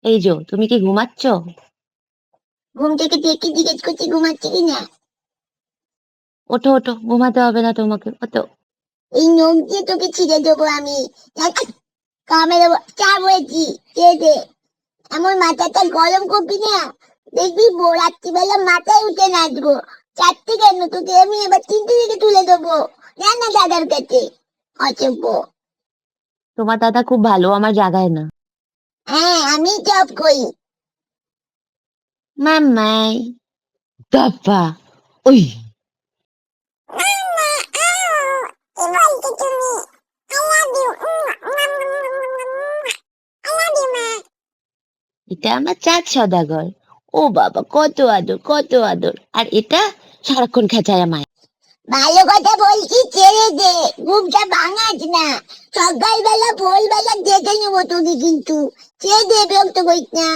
এই যো, তুমি কি ঘুমাচ্ছ? ঘুম থেকে ডেকে জিজ্ঞেস করছি ঘুমাচ্ছে কিনা। ওঠো ওঠো, ঘুমাতে হবে না তোমাকে, ওঠো। এই নখ দিয়ে তোকে ছিঁড়ে দেবো আমি। কামড়ে দেবো, চা বলেছি খেয়ে দে। এমন মাথাটা গরম করবি না, দেখবি রাত্রিবেলা মাথায় উঠে নাচবো। চারটে কেন, তোকে আমি এবার তিনটে দিকে তুলে দেবো। জান না দাদার কাছে, অচব্য। তোমার দাদা খুব ভালো, আমার জাগায় না। হ্যাঁ, আমি জব করি। মাম্মাই বাবা, ওই এটা আমার চাঁদ সদাগর। ও বাবা, কত আদর কত আদর। আর এটা সারাক্ষণ খেঁচায় আমায়। ভালো কথা বলছি, ছেড়ে দে, ঘুমটা ভাঙাস না। সকালবেলা ভোরবেলা দেখে নেবো তোকে, কিন্তু ছেড়ে দে, বিরক্ত করিস না।